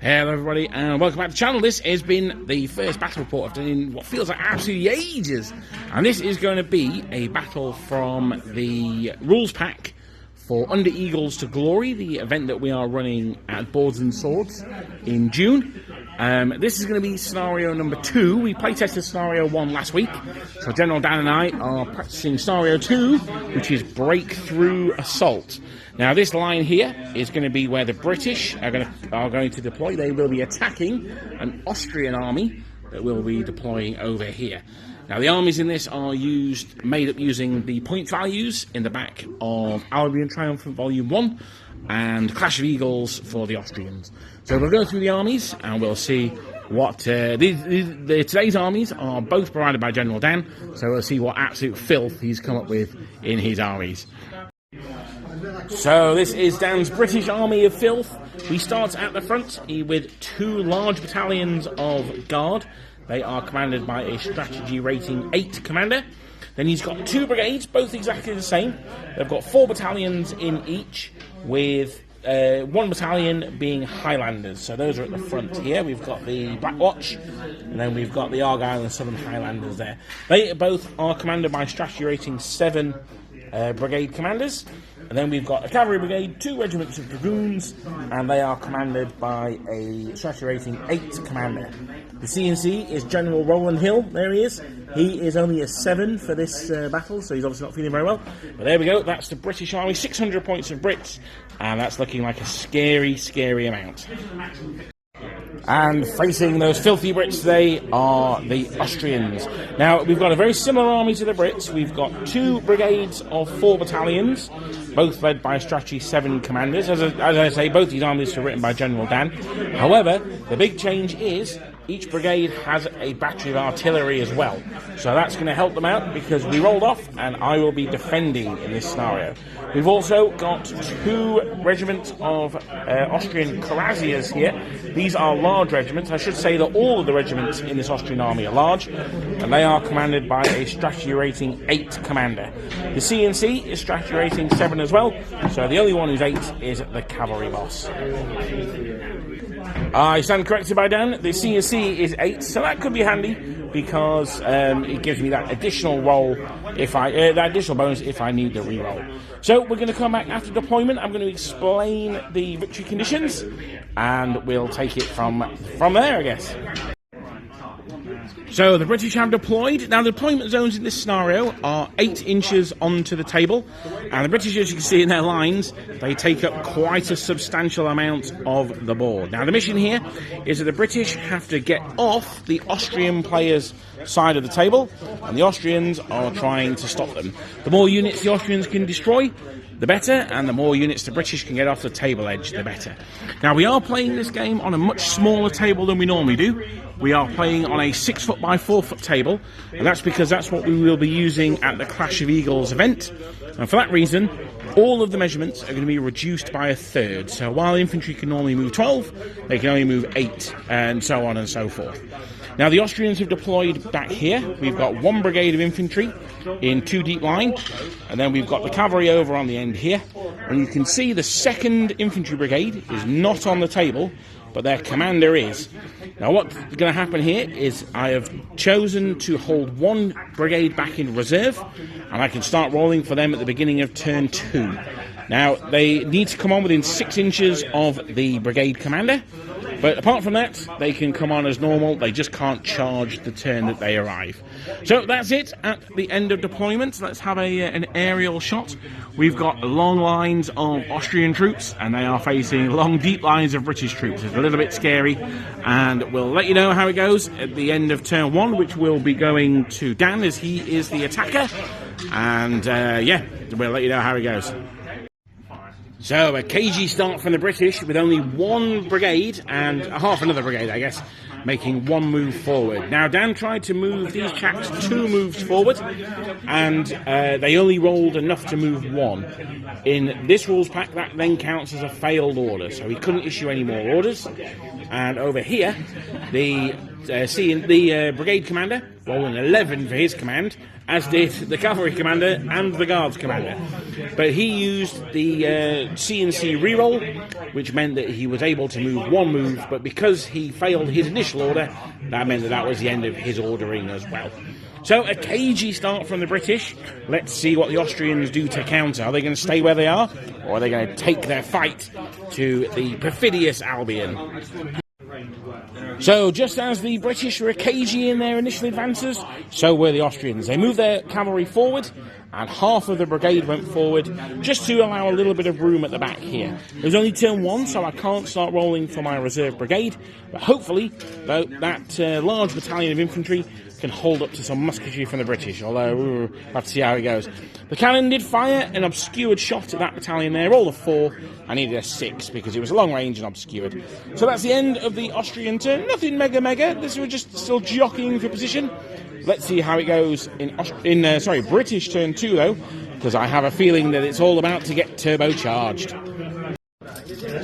Hello everybody and welcome back to the channel. This has been the first battle report I've done in what feels like absolutely ages. And this is going to be a battle from the rules pack for Under Eagles to Glory, the event that we are running at Boards and Swords in June. This is going to be scenario number 2. We playtested scenario 1 last week. So General Dan and I are practicing scenario 2, which is Breakthrough Assault. Now this line here is going to be where the British are going to deploy. They will be attacking an Austrian army that will be deploying over here. Now the armies in this are made up using the point values in the back of Albion Triumphant Volume 1 and Clash of Eagles for the Austrians. So we'll go through the armies and we'll see what today's armies are both provided by General Dan. So we'll see what absolute filth he's come up with in his armies. So this is Dan's British Army of Filth. We start at the front with 2 large battalions of Guard. They are commanded by a strategy rating 8 commander. Then he's got 2 brigades, both exactly the same. They've got 4 battalions in each, with 1 battalion being Highlanders. So those are at the front here. We've got the Black Watch, and then we've got the Argyle and Southern Highlanders there. They both are commanded by strategy rating 7 brigade commanders. And then we've got a cavalry brigade, 2 regiments of dragoons, and they are commanded by a strategy rating 8 commander. The CNC is General Roland Hill. There he is. He is only a 7 for this battle, so he's obviously not feeling very well. But there we go. That's the British Army. 600 points of Brits, and that's looking like a scary, scary amount. And facing those filthy Brits today are the Austrians. Now, we've got a very similar army to the Brits. We've got 2 brigades of 4 battalions, both led by strategy 7 commanders. As I say, both these armies are written by General Dan. However, the big change is each brigade has a battery of artillery as well. So that's going to help them out because we rolled off and I will be defending in this scenario. We've also got 2 regiments of Austrian cuirassiers here. These are large regiments. I should say that all of the regiments in this Austrian army are large, and they are commanded by a strategy rating 8 commander. The CNC is strategy rating 7 as well, so the only one who's 8 is the cavalry boss. I stand corrected by Dan. The CNC is 8, so that could be handy because it gives me that additional roll that additional bonus if I need to re-roll. So we're going to come back after deployment. I'm going to explain the victory conditions, and we'll take it from there, I guess. So the British have deployed. Now the deployment zones in this scenario are 8 inches onto the table, and the British, as you can see in their lines, they take up quite a substantial amount of the board. Now the mission here is that the British have to get off the Austrian players' side of the table, and the Austrians are trying to stop them. The more units the Austrians can destroy, the better, and the more units the British can get off the table edge, the better. Now we are playing this game on a much smaller table than we normally do. We are playing on a 6 foot by 4 foot table, and that's because that's what we will be using at the Clash of Eagles event. And for that reason, all of the measurements are going to be reduced by 1/3. So while infantry can normally move 12, they can only move 8, and so on and so forth. Now the Austrians have deployed back here. We've got 1 brigade of infantry in 2 deep line, and then we've got the cavalry over on the end here. And you can see the 2nd infantry brigade is not on the table, but their commander is. Now what's going to happen here is I have chosen to hold 1 brigade back in reserve, and I can start rolling for them at the beginning of turn 2. Now they need to come on within 6 inches of the brigade commander, but apart from that, they can come on as normal. They just can't charge the turn that they arrive. So that's it at the end of deployment. Let's have an aerial shot. We've got long lines of Austrian troops, and they are facing long, deep lines of British troops. It's a little bit scary, and we'll let you know how it goes at the end of turn 1, which will be going to Dan, as he is the attacker. And yeah, we'll let you know how it goes. So a cagey start from the British with only 1 brigade and half another brigade, I guess, making 1 move forward. Now Dan tried to move these chaps 2 moves forward, and they only rolled enough to move 1. In this rules pack, that then counts as a failed order, so he couldn't issue any more orders. And over here, the brigade commander rolling 11 for his command, as did the cavalry commander and the guards commander. But he used the CNC reroll, which meant that he was able to move one move, but because he failed his initial order, that meant that that was the end of his ordering as well. So a cagey start from the British. Let's see what the Austrians do to counter. Are they going to stay where they are, or are they going to take their fight to the perfidious Albion? So just as the British were cagey in their initial advances, so were the Austrians. They moved their cavalry forward, and half of the brigade went forward, just to allow a little bit of room at the back here. It was only turn 1, so I can't start rolling for my reserve brigade, but hopefully that large battalion of infantry can hold up to some musketry from the British, although we'll have to see how it goes. The cannon did fire an obscured shot at that battalion there, rolled a 4, I needed a 6 because it was long range and obscured. So that's the end of the Austrian turn. Nothing mega. This was just still jockeying for position. Let's see how it goes in British turn 2 though, because I have a feeling that it's all about to get turbocharged.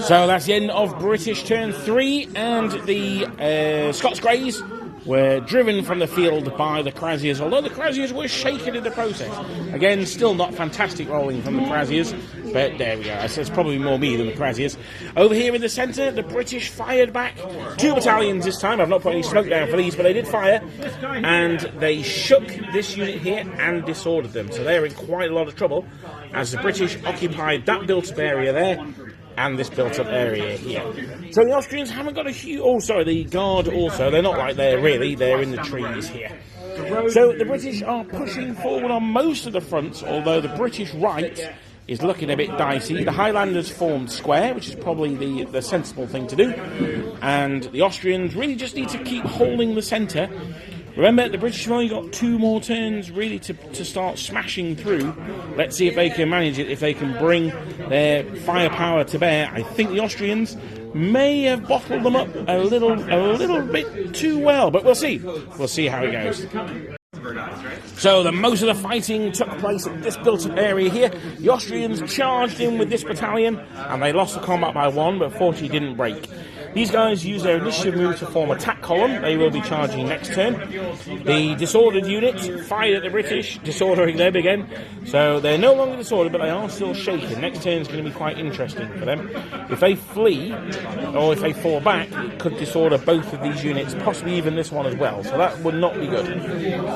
So that's the end of British turn 3, and the Scots Greys were driven from the field by the Krasiers, although the Krasiers were shaken in the process. Again, still not fantastic rolling from the Krasiers, but there we go. So it's probably more me than the Krasiers. Over here in the centre, the British fired back. 2 battalions this time. I've not put any smoke down for these, but they did fire, and they shook this unit here and disordered them. So they're in quite a lot of trouble as the British occupied that built-up area there and this built-up area here. So the Austrians haven't got a huge... Oh, sorry, the Guard also. They're not like there, really. They're in the trees here. So the British are pushing forward on most of the fronts, although the British right is looking a bit dicey. The Highlanders formed square, which is probably the sensible thing to do. And the Austrians really just need to keep holding the centre. Remember, the British have only got 2 more turns really to start smashing through. Let's see if they can manage it, if they can bring their firepower to bear. I think the Austrians may have bottled them up a little bit too well, but we'll see. We'll see how it goes. So most of the fighting took place at this built-up area here. The Austrians charged in with this battalion, and they lost the combat by 1, but fortunately didn't break. These guys use their initiative move to form attack column. They will be charging next turn. The disordered unit fired at the British, disordering them again. So they're no longer disordered, but they are still shaken. Next turn is going to be quite interesting for them. If they flee, or if they fall back, it could disorder both of these units, possibly even this one as well. So that would not be good.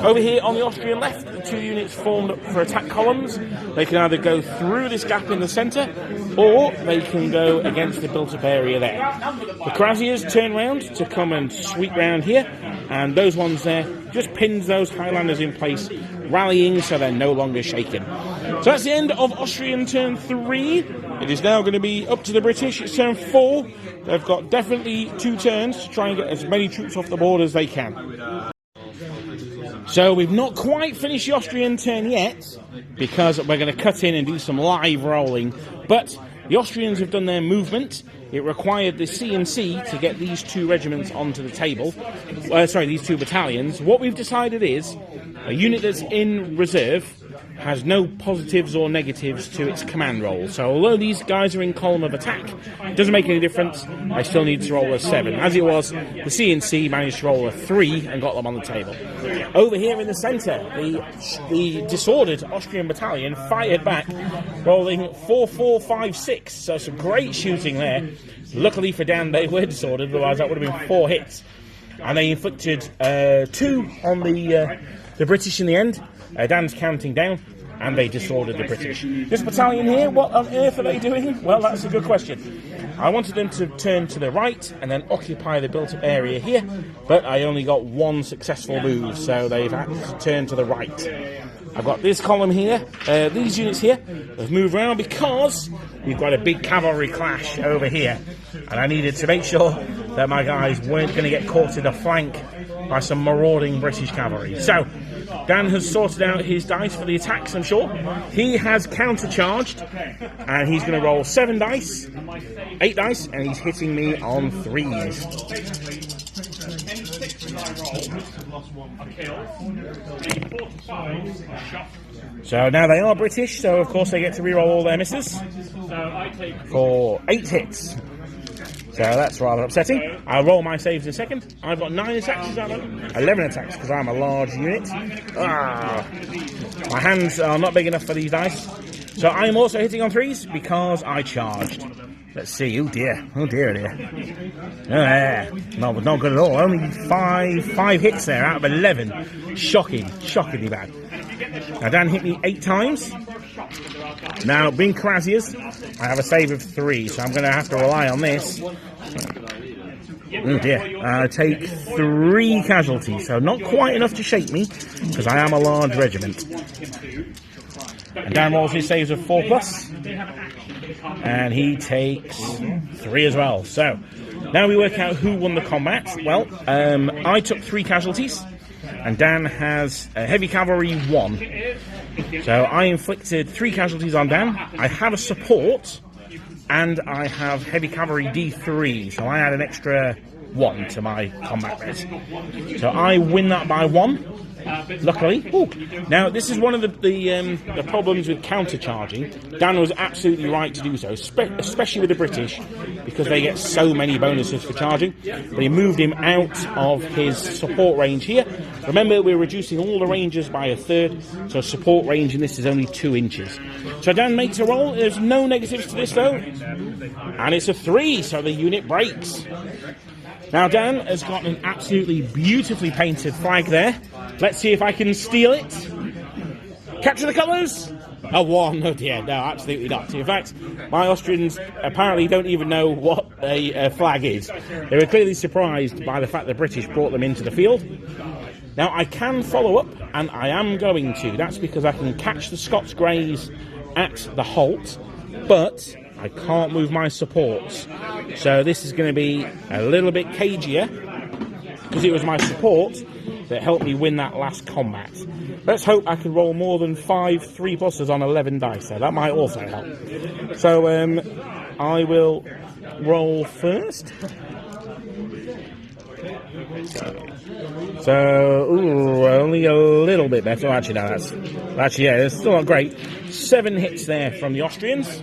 Over here on the Austrian left, the 2 units formed up for attack columns. They can either go through this gap in the centre, or they can go against the built-up area there. The Krasiers turn round to come and sweep round here, and those ones there just pinned those Highlanders in place, rallying so they're no longer shaken. So that's the end of Austrian turn 3. It is now going to be up to the British. It's turn 4. They've got definitely 2 turns to try and get as many troops off the board as they can. So we've not quite finished the Austrian turn yet, because we're going to cut in and do some live rolling, but the Austrians have done their movement. It required the CNC to get these 2 regiments onto the table. These 2 battalions. What we've decided is a unit that's in reserve has no positives or negatives to its command roll. So although these guys are in column of attack, it doesn't make any difference. I still need to roll a 7. As it was, the CNC managed to roll a 3 and got them on the table. Over here in the centre, the disordered Austrian battalion fired back, rolling 4, 4, 5, 6. So some great shooting there. Luckily for Dan, they were disordered, otherwise that would have been 4 hits. And they inflicted 2 on the British in the end. Dan's counting down, and they disordered the British. This battalion here, what on earth are they doing? Well, that's a good question. I wanted them to turn to the right and then occupy the built-up area here, but I only got 1 successful move, so they've had to turn to the right. I've got this column here, these units here, have moved around because we've got a big cavalry clash over here, and I needed to make sure that my guys weren't going to get caught in the flank by some marauding British cavalry. So Dan has sorted out his dice for the attacks, I'm sure. He has countercharged, and he's going to roll 7 dice, 8 dice, and he's hitting me on 3s. So now they are British, so of course they get to reroll all their misses for 8 hits. So that's rather upsetting. I'll roll my saves in a second. I've got 9 attacks, is that right? 11 attacks, because I'm a large unit. My hands are not big enough for these dice. So I'm also hitting on 3s, because I charged. Let's see. Oh dear. Oh dear, oh dear. Oh, yeah. Not good at all. Only 5 hits there out of 11. Shockingly bad. Now Dan hit me 8 times. Now, being Krasias, I have a save of 3, so I'm going to have to rely on this. Oh dear. I take 3 casualties, so not quite enough to shake me, because I am a large regiment. And Dan rolls his saves of 4+, and he takes 3 as well. So, now we work out who won the combat. Well, I took 3 casualties, and Dan has heavy cavalry 1. So I inflicted 3 casualties on Dan. I have a support, and I have heavy cavalry D3, so I add an extra 1 to my combat res. So I win that by 1, luckily. Ooh. Now, this is one of the problems with countercharging. Dan was absolutely right to do so, especially with the British, because they get so many bonuses for charging. But he moved him out of his support range here. Remember, we're reducing all the ranges by a third, so support range in this is only 2 inches. So Dan makes a roll. There's no negatives to this, though. And it's a 3, so the unit breaks. Now, Dan has got an absolutely beautifully painted flag there. Let's see if I can steal it. Capture the colours. A 1. Oh dear, no, absolutely not. In fact, my Austrians apparently don't even know what a flag is. They were clearly surprised by the fact the British brought them into the field. Now, I can follow up, and I am going to. That's because I can catch the Scots Greys at the halt, but I can't move my supports. So this is going to be a little bit cagier, because it was my support that helped me win that last combat. Let's hope I can roll more than 5 3+s on 11 dice, so that might also help. So I will roll first. So, ooh, only a little bit better. Actually, no, actually, yeah, it's still not great. 7 hits there from the Austrians.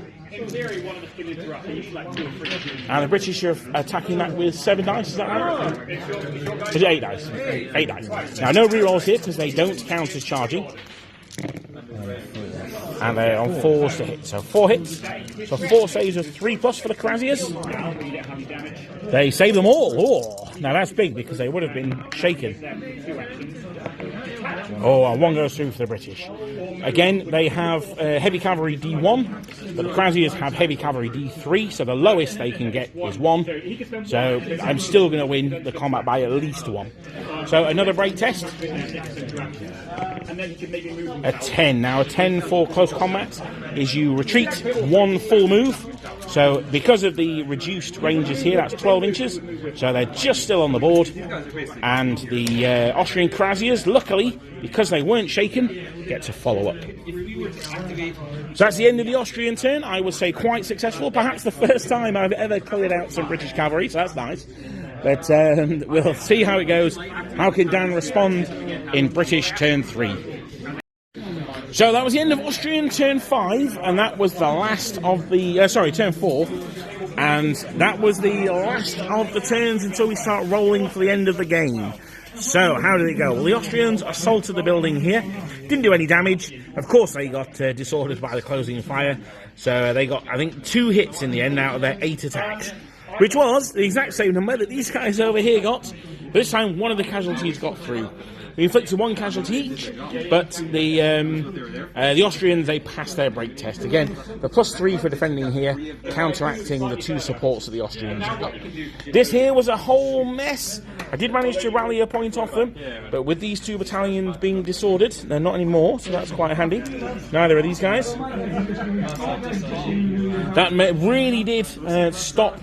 And the British are attacking that with 7 dice, is that right? Is it 8 dice? 8 dice. Now, no rerolls here because they don't count as charging. And they're on 4s to hit. So 4 hits. So 4 saves of 3+ for the Krasias. They save them all. Oh, now that's big because they would have been shaken. Oh, and 1 goes through for the British. Again, they have heavy cavalry D1, but the Krasias have heavy cavalry D3, so the lowest they can get is 1. So I'm still going to win the combat by at least 1. So another break test. A 10. Now a 10 for close combat is you retreat 1 full move. So because of the reduced ranges here, that's 12 inches. So they're just still on the board. And the Austrian Krasias, luckily, because they weren't shaken, get to follow up. So that's the end of the Austrian turn. I would say quite successful. Perhaps the first time I've ever cleared out some British cavalry, so that's nice. But we'll see how it goes. How can Dan respond in British turn 3? So that was the end of Austrian turn 5, and that was the last of the... turn 4. And that was the last of the turns until we start rolling for the end of the game. So, how did it go? Well, the Austrians assaulted the building here. Didn't do any damage. Of course, they got disordered by the closing fire. So, they got, I think, 2 hits in the end out of their 8 attacks. Which was the exact same number that these guys over here got. But this time, one of the casualties got through. We inflicted 1 casualty each, but the Austrians, they passed their break test. Again, the +3 for defending here, counteracting the 2 supports that the Austrians got. This here was a whole mess. I did manage to rally a point off them, but with these 2 battalions being disordered, they're not anymore, so that's quite handy. Neither are these guys. That really did stop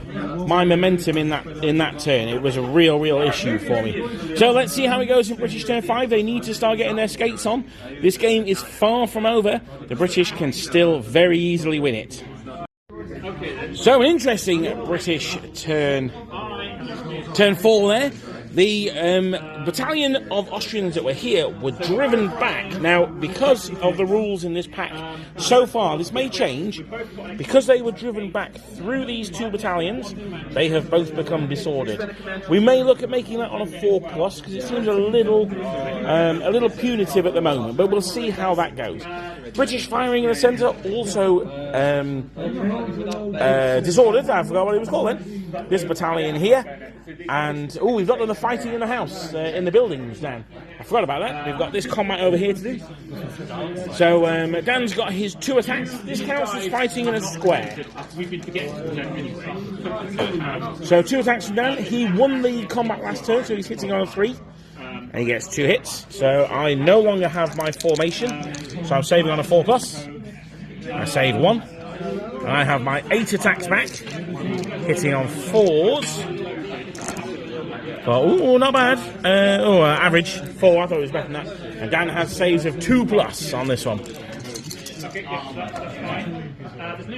my momentum in that turn. It was a real issue for me. So let's see how it goes in British turn 5. They need to start getting their skates on. This game is far from over. The British can still very easily win it. So an interesting British turn 4 there. The battalion of Austrians that were here were driven back. Now, because of the rules in this pack, so far, this may change, because they were driven back through these two battalions, they have both become disordered. We may look at making that on a 4+, because it seems a little punitive at the moment, but we'll see how that goes. British firing in the centre, also disordered. I forgot what it was called then. This battalion here. And, oh, we've not done the fighting in the house, in the buildings, Dan. I forgot about that. We've got this combat over here to do. So, Dan's got his 2 attacks. This counts as fighting in a square. So, 2 attacks from Dan. He won the combat last turn, so he's hitting on a 3. And he gets 2 hits. So, I no longer have my formation. So, I'm saving on a 4+. I save 1. And I have my 8 attacks back. Hitting on 4s. Oh, not bad. Average 4. I thought it was better than that. And Dan has saves of 2+ on this one.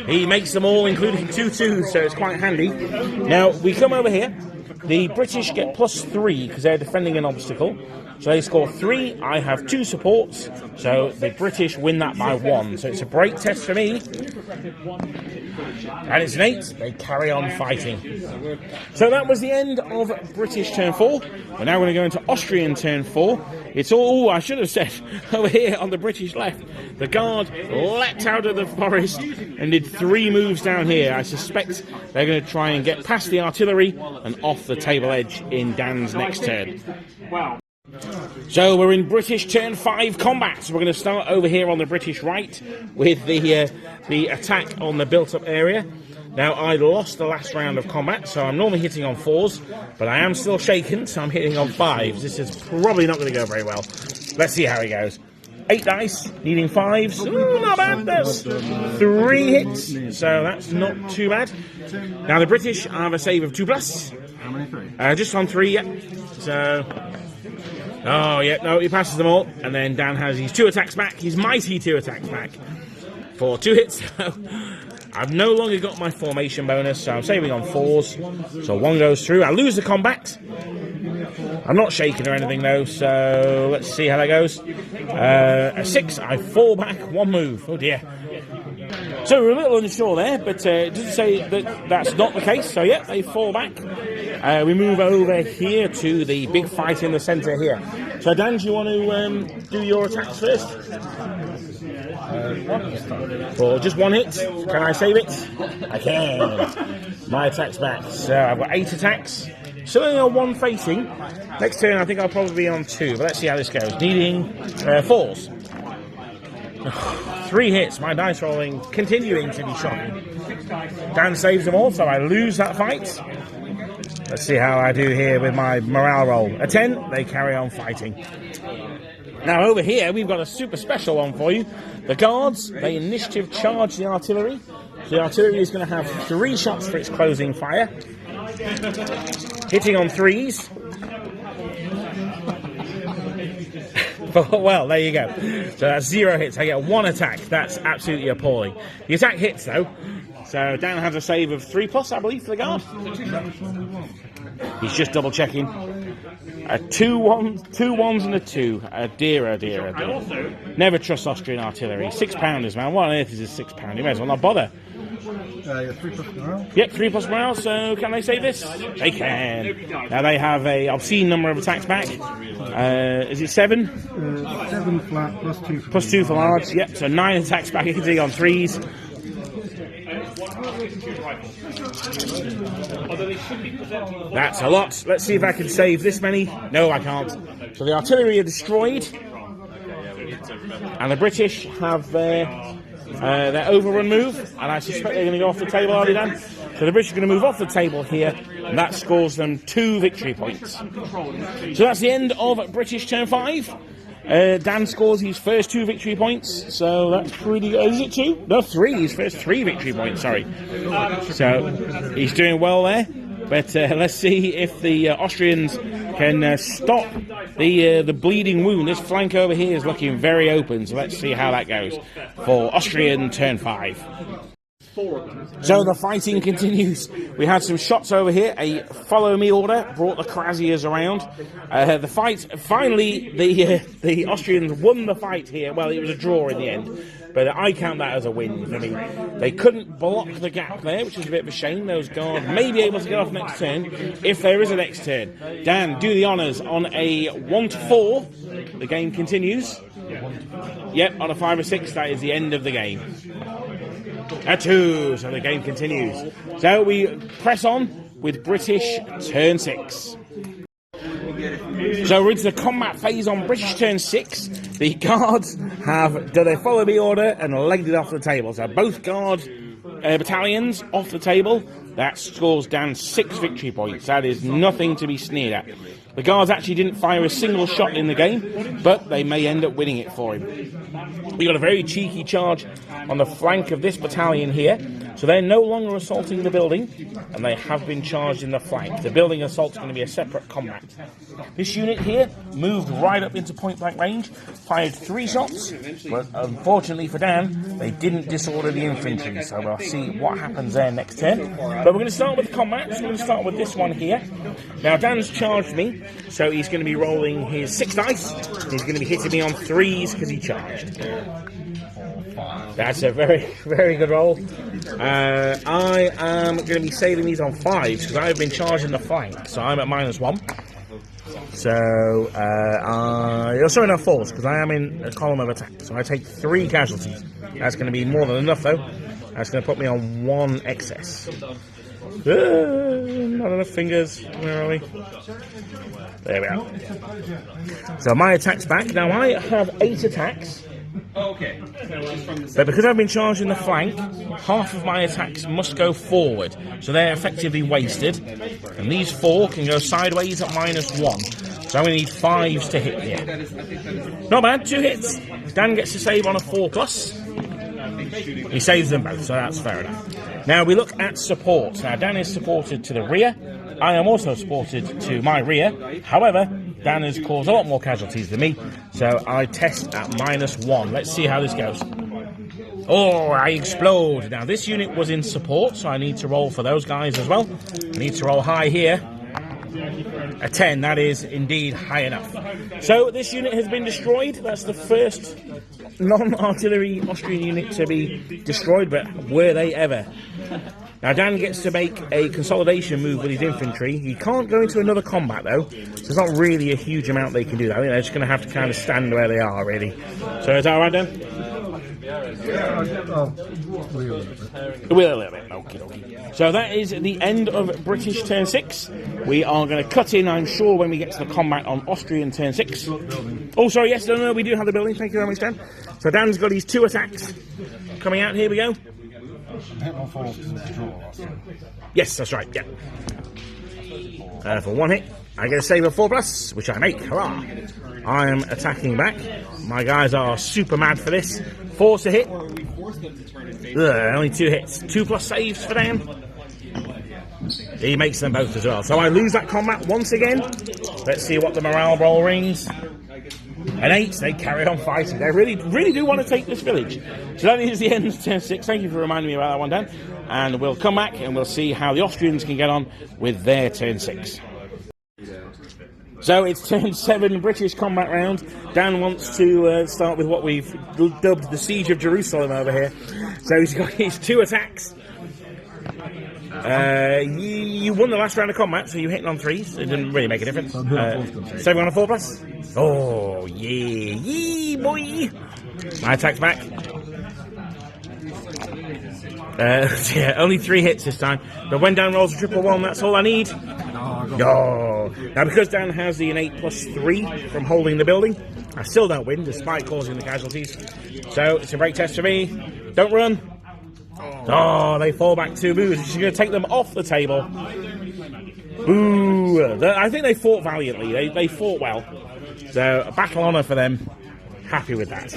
He makes them all, including 2-2s, so it's quite handy. Now, we come over here. The British get +3 because they're defending an obstacle. So they score 3. I have 2 supports. So the British win that by 1. So it's a break test for me. And it's an 8. They carry on fighting. So that was the end of British turn 4. We're now going to go into Austrian turn 4. It's all, I should have said, over here on the British left. The Guard leapt out of the forest and did 3 moves down here. I suspect they're going to try and get past the artillery and off the table edge in Dan's next turn. So we're in British turn 5 combat. So we're going to start over here on the British right with the attack on the built-up area. Now, I lost the last round of combat, so I'm normally hitting on 4s, but I am still shaken, so I'm hitting on 5s. This is probably not going to go very well. Let's see how it goes. 8 dice, needing 5s. Ooh, not bad. That's 3 hits, so that's not too bad. Now, the British have a save of 2+. How many 3? Just on 3, yeah. So... oh, yeah, no, he passes them all. And then Dan has his 2 attacks back, his mighty 2 attacks back for 2 hits. I've no longer got my formation bonus, so I'm saving on 4s. So 1 goes through. I lose the combat. I'm not shaken or anything, though, so let's see how that goes. A 6, I fall back 1 move. Oh, dear. So we're a little unsure there, but it doesn't say that that's not the case. So, yeah, they fall back. We move over here to the big fight in the centre here. So, Dan, do you want to do your attacks first? For just 1 hit. Can I save it? I can. My attack's back. So, I've got 8 attacks. Still only on 1 facing. Next turn, I think I'll probably be on 2. But let's see how this goes. Needing 4s. 3 hits. My dice rolling continuing to be shocking. Dan saves them all, so I lose that fight. Let's see how I do here with my morale roll. A 10, they carry on fighting. Now over here, we've got a super special one for you. The Guards, they initiative charge the artillery. The artillery is going to have 3 shots for its closing fire. Hitting on 3s. Well, there you go. So that's 0 hits. I get 1 attack. That's absolutely appalling. The attack hits, though. So Dan has a save of 3+, I believe, for the Guard. He's just double checking. A 2 1s and a 2. Dear, oh dear, oh dear. Never trust Austrian artillery. £6, man. What on earth is a £6? You may as well not bother. 3+ morale? Yep, 3+ morale. So can they save this? They can. Now they have a obscene number of attacks back. Is it 7? 7 flat, +2 for +2 for large. Yep, so 9 attacks back. Hitting on 3s. That's a lot. Let's see if I can save this many. No, I can't. So the artillery are destroyed. And the British have their overrun move. And I suspect they're going to go off the table, are they, Dan? So the British are going to move off the table here. And that scores them 2 victory points. So that's the end of British turn 5. Dan scores his first 2 victory points, so that's pretty good. Is it 2? No, 3. His first 3 victory points, sorry. So he's doing well there. But let's see if the Austrians can stop the bleeding wound. This flank over here is looking very open, so let's see how that goes for Austrian turn 5. So the fighting continues. We had some shots over here. A follow me order brought the Krasiers around. The fight, finally, the Austrians won the fight here. Well, it was a draw in the end, but I count that as a win for me. They couldn't block the gap there, which is a bit of a shame. Those guards may be able to get off next turn, if there is a next turn. Dan, do the honours. On a 1-4, the game continues. Yep, on a 5 or 6, that is the end of the game. A 2, so the game continues. So we press on with British turn 6. So we're into the combat phase on British turn 6. The guards have done a follow me order and legged it off the table. So both guard battalions off the table. That scores down 6 victory points. That is nothing to be sneered at. The guards actually didn't fire a single shot in the game, but they may end up winning it for him. We got a very cheeky charge on the flank of this battalion here. So they're no longer assaulting the building, and they have been charged in the flank. The building assault's going to be a separate combat. This unit here moved right up into point-blank range, fired 3 shots, but unfortunately for Dan, they didn't disorder the infantry, so we'll see what happens there next turn. But we're going to start with combat, so we're going to start with this one here. Now, Dan's charged me, so he's going to be rolling his 6 dice. He's going to be hitting me on 3s because he charged. That's a very, very good roll. I am going to be saving these on 5s because I've been charging the flank, so I'm at -1. So, sorry, not 4s because I am in a column of attack. So I take 3 casualties. That's going to be more than enough, though. That's going to put me on 1 excess. Not enough fingers. Where are we? There we are. So my attack's back. Now I have 8 attacks. Okay. But because I've been charging the flank, half of my attacks must go forward. So they're effectively wasted. And these 4 can go sideways at -1. So I'm going to need 5s to hit here. Not bad, 2 hits. Dan gets to save on a 4+. He saves them both, so that's fair enough. Now we look at support. Now Dan is supported to the rear. I am also supported to my rear. However, Dan has caused a lot more casualties than me, so I test at -1. Let's see how this goes. Oh, I explode. Now this unit was in support, so I need to roll for those guys as well. I need to roll high here. A 10, that is indeed high enough. So this unit has been destroyed. That's the first non-artillery Austrian unit to be destroyed, but were they ever? Now Dan gets to make a consolidation move with his infantry. He can't go into another combat though, so there's not really a huge amount they can do. I think they're just going to have to kind of stand where they are, really. So is that alright, Dan? We'll a little bit. Okay. So that is the end of British turn 6. We are going to cut in, I'm sure, when we get to the combat on Austrian turn 6. Oh, sorry, yes, no, we do have the building. Thank you very much, Dan. So Dan's got his 2 attacks coming out. Here we go. Yes, that's right, yeah. For 1 hit, I get a save of 4+, which I make. Hurrah! I am attacking back. My guys are super mad for this. 4s to hit. Only 2 hits. 2+ saves for Dan. He makes them both as well. So I lose that combat once again. Let's see what the morale roll rings. An 8, they carry on fighting. They really do want to take this village. So that is the end of turn 6. Thank you for reminding me about that one, Dan. And we'll come back and we'll see how the Austrians can get on with their turn 6. So it's turn 7 British combat round. Dan wants to start with what we've dubbed the Siege of Jerusalem over here. So he's got his 2 attacks. You won the last round of combat, so you're hitting on 3s. It didn't really make a difference. Saving on a 4+. Oh, yeah, boy. My attack's back. Yeah, only 3 hits this time. But when Dan rolls a 111, that's all I need. Oh. Now, because Dan has the innate +3 from holding the building, I still don't win, despite causing the casualties. So, it's a break test for me. Don't run. Oh, they fall back 2 moves, which is going to take them off the table. Boo. I think they fought valiantly. They fought well. So, a battle honour for them. Happy with that.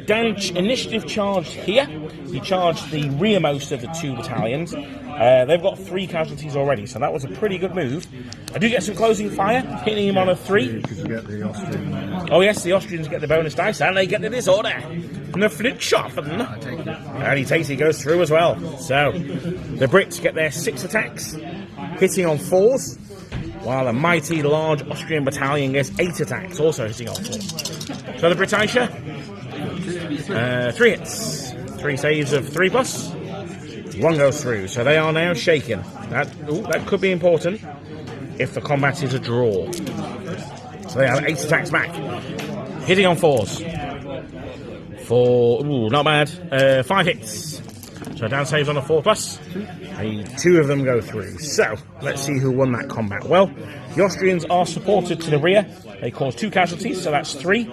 Dan initiative charged here. He charged the rearmost of the 2 battalions. They've got 3 casualties already, so that was a pretty good move. I do get some closing fire, hitting him on a 3. Because you get the Austrian. Oh yes, the Austrians get the bonus dice, and they get the disorder. And the Flintschaffen. And he takes it, he goes through as well. So, the Brits get their 6 attacks, hitting on 4s, while the mighty large Austrian battalion gets 8 attacks, also hitting on 4s. So the Britannia, 3 hits, 3 saves of 3+, 1 goes through. So they are now shaken. That could be important if the combat is a draw. So they have 8 attacks back, hitting on 4s. Not bad. 5 hits. So Dan saves on a 4+. 2 of them go through. So let's see who won that combat. Well, the Austrians are supported to the rear. They cause 2 casualties, so that's 3.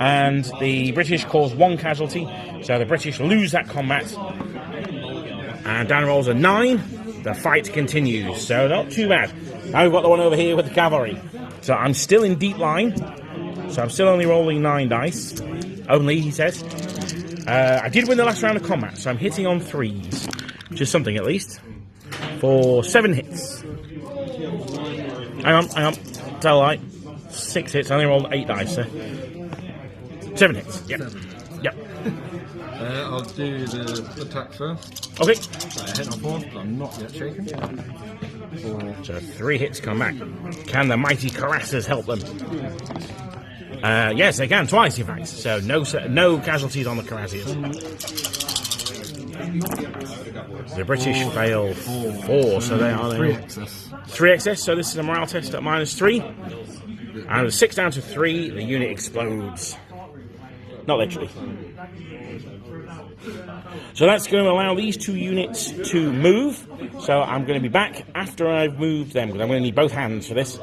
And the British cause 1 casualty, so the British lose that combat. And Dan rolls a 9. The fight continues, so not too bad. Now we've got the one over here with the cavalry. So I'm still in deep line. So I'm still only rolling 9 dice. Only, he says. I did win the last round of combat, so I'm hitting on 3s. Which is something, at least. For 7 hits. Hang on. Tell a lie. 6 hits. I only rolled 8 dice, so. 7 hits. Yep. I'll do the attack first. Okay. Hit on 4, but I'm not yet shaken. So 3 hits come back. Can the mighty Cuirassiers help them? Yes, they can, twice in fact. So no casualties on the Cuirassiers. The British fail 4, so they are 3 excess. 3 excess, so this is a morale test at -3. And with 6 down to 3, the unit explodes. Not literally. So that's going to allow these 2 units to move. So I'm going to be back after I've moved them, because I'm going to need both hands for this.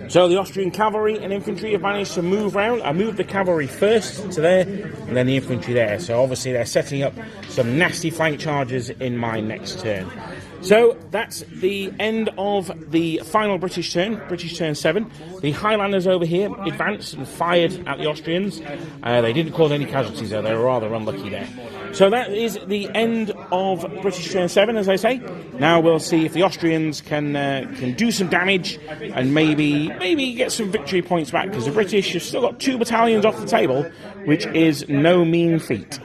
So the Austrian cavalry and infantry have managed to move round. I moved the cavalry first to there, and then the infantry there. So obviously they're setting up some nasty flank charges in my next turn. So that's the end of the final British turn 7. The Highlanders over here advanced and fired at the Austrians. They didn't cause any casualties though, they were rather unlucky there. So that is the end of British turn 7, as I say. Now we'll see if the Austrians can do some damage and maybe get some victory points back, because the British have still got 2 battalions off the table, which is no mean feat.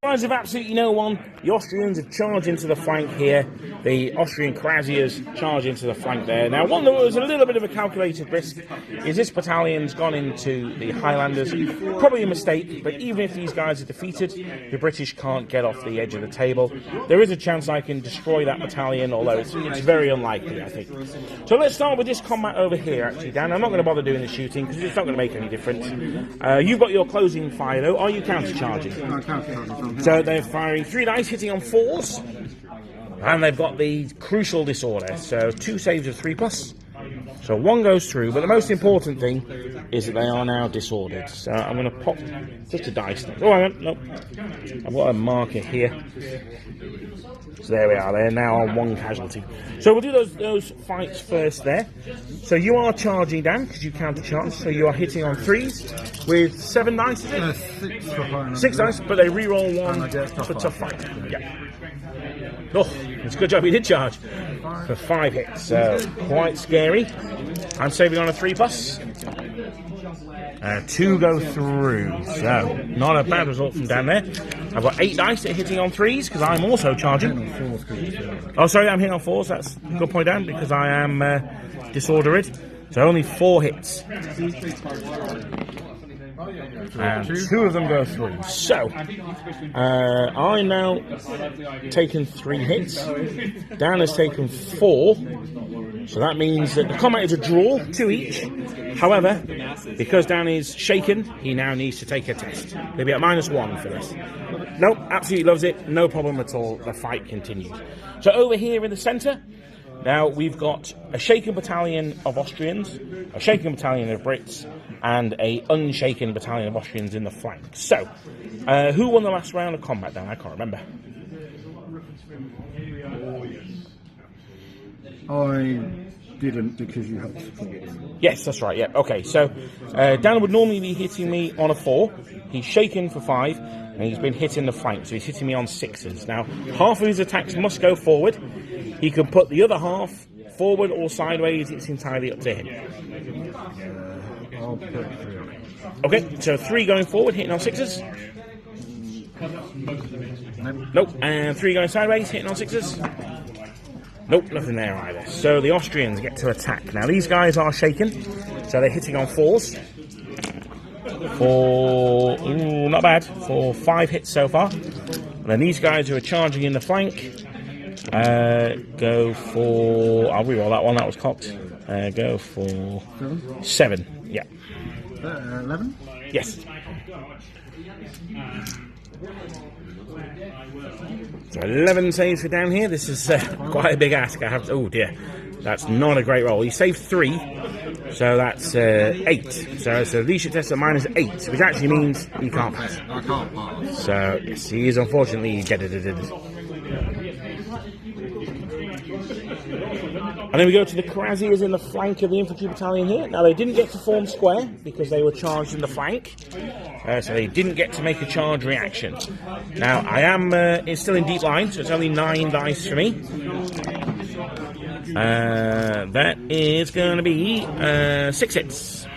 Rise of absolutely no one. The Austrians have charged into the flank here. The Austrian Cuirassiers charge into the flank there. Now, one that was a little bit of a calculated risk is this battalion's gone into the Highlanders. Probably a mistake, but even if these guys are defeated, the British can't get off the edge of the table. There is a chance I can destroy that battalion, although it's very unlikely, I think. So let's start with this combat over here, actually, Dan. I'm not going to bother doing the shooting, because it's not going to make any difference. You've got your closing fire, though. Are you counter-charging? No, counter-charging. So they're firing 3 dice, hitting on 4s, and they've got the crucial disorder. So 2 saves of 3+. So 1 goes through, but the most important thing is that they are now disordered. So I'm going to pop just a dice. Oh, hang on, no. I've got a marker here. So there we are, they're now on 1 casualty. So we'll do those fights first there. So you are charging, Dan, because you counter-charge. So you are hitting on 3s with 7 dice, is it? 6 for fire. 6 dice, but they re-roll 1 I get for tough fight. fight. Yeah. Oh, it's a good job he did charge for 5 hits. So quite scary. I'm saving on a 3+. 2 go through, so not a bad result from down there. I've got 8 dice at hitting on 3s, because I'm also charging. Oh, sorry, I'm hitting on 4s. That's a good point, Dan, because I am disordered. So only 4 hits. And 2 of them go through. So, I'm now taken 3 hits. Dan has taken 4. So that means that the combat is a draw, 2 each. However, because Dan is shaken, he now needs to take a test. He'll be at -1 for this. Nope, absolutely loves it. No problem at all. The fight continues. So over here in the centre, now we've got a shaken battalion of Austrians, a shaken battalion of Brits, and a unshaken battalion of Austrians in the flank. So, who won the last round of combat, Dan? I can't remember. I didn't, because you had support. Yes, that's right, yeah. Okay, so Dan would normally be hitting me on a 4. He's shaken for 5, and he's been hit in the flank, so he's hitting me on 6s. Now, half of his attacks must go forward. He can put the other half forward or sideways. It's entirely up to him. I'll put 3 on it. Okay, so 3 going forward, hitting on 6s. Nope. And 3 going sideways, hitting on 6s. Nope, nothing there either. So the Austrians get to attack. Now these guys are shaken, so they're hitting on 4s. For, not bad, for 5 hits so far. And then these guys who are charging in the flank go for, I'll reroll that one, that was cocked. Go for 7. Yeah. 11? Yes. So 11 saves for down here. This is quite a big ask. I have to, oh dear, that's not a great roll. He saved 3, so that's 8. So the leadership test of minus 8, which actually means he can't pass. I can't pass. So yes, he is unfortunately dead. And then we go to the Cuirassiers in the flank of the infantry battalion here. Now they didn't get to form square because they were charged in the flank, so they didn't get to make a charge reaction. Now I am still in deep line, so it's only 9 dice for me. That is going to be 6 hits.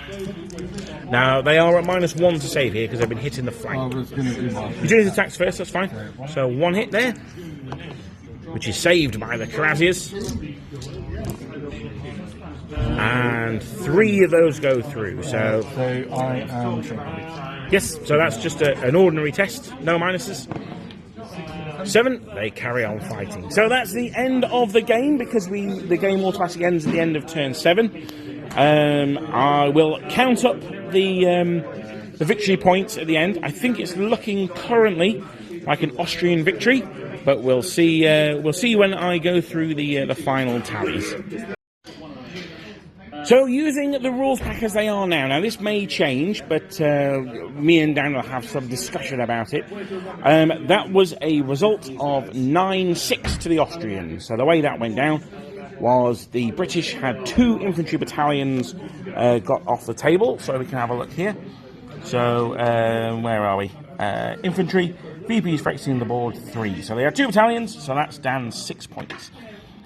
Now they are at -1 to save here because they've been hit in the flank. I was going to do my... You do his attacks first, that's fine. So 1 hit there, which is saved by the Cuirassiers. And 3 of those go through, so I am shaken. yes, so that's just an ordinary test, no minuses. 7, they carry on fighting. So that's the end of the game, because the game automatically ends at the end of turn 7. I will count up the victory points at the end. I think it's looking currently like an Austrian victory, but we'll see when I go through the final tallies. So using the rules pack as they are now this may change, but me and Dan will have some discussion about it. That was a result of 9-6 to the Austrians. So the way that went down was the British had 2 infantry battalions got off the table, so we can have a look here. So where are we? Infantry, VPs for exiting the board 3. So they had 2 battalions, so that's Dan's 6 points.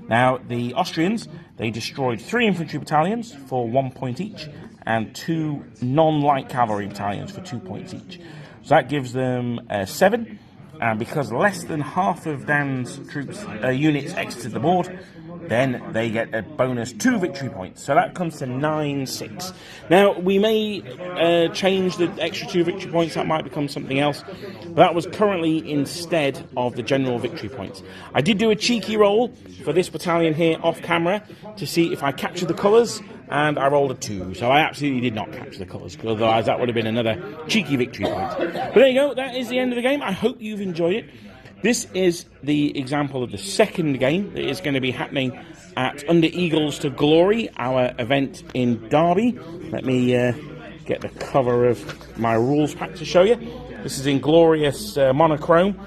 Now, the Austrians, they destroyed 3 infantry battalions for 1 point each, and 2 non-light cavalry battalions for 2 points each. So that gives them 7, and because less than half of Dan's troops units exited the board, then they get a bonus 2 victory points. So that comes to 9-6. Now, we may change the extra 2 victory points. That might become something else. But that was currently instead of the general victory points. I did do a cheeky roll for this battalion here off camera to see if I captured the colours, and I rolled a 2. So I absolutely did not capture the colours, because otherwise that would have been another cheeky victory point. But there you go. That is the end of the game. I hope you've enjoyed it. This is the example of the second game that is going to be happening at Under Eagles to Glory, our event in Derby. Let me get the cover of my rules pack to show you. This is in glorious monochrome.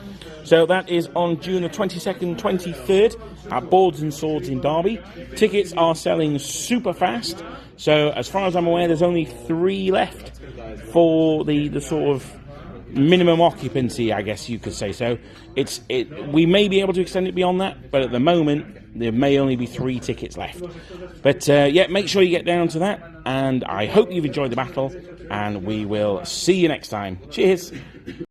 So that is on June the 22nd, 23rd at Boards and Swords in Derby. Tickets are selling super fast. So as far as I'm aware, there's only 3 left for the sort of minimum occupancy, I guess you could say. So we may be able to extend it beyond that, but at the moment there may only be 3 tickets left. But yeah, make sure you get down to that, and I hope you've enjoyed the battle, and we will see you next time. Cheers.